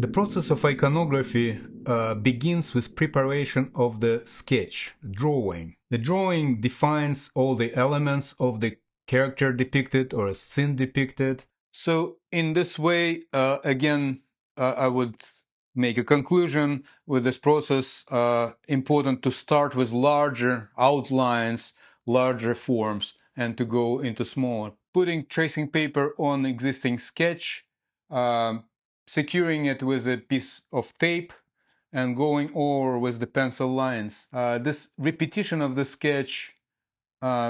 The process of iconography begins with preparation of the sketch, drawing. The drawing defines all the elements of the character depicted or a scene depicted. So in this way, again, I would make a conclusion with this process. Important to start with larger outlines, larger forms, and to go into smaller. Putting tracing paper on existing sketch, securing it with a piece of tape, and going over with the pencil lines. This repetition of the sketch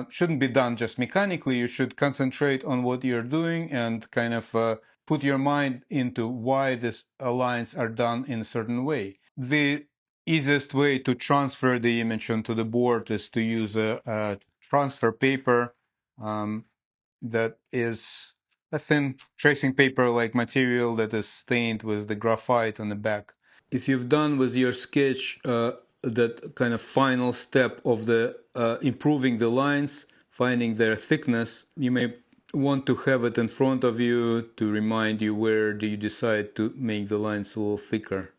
shouldn't be done just mechanically. You should concentrate on what you're doing and kind of put your mind into why these lines are done in a certain way. The easiest way to transfer the image onto the board is to use a transfer paper that is a thin tracing paper-like material that is stained with the graphite on the back. If you've done with your sketch that kind of final step of the improving the lines, finding their thickness, you may want to have it in front of you to remind you where do you decide to make the lines a little thicker.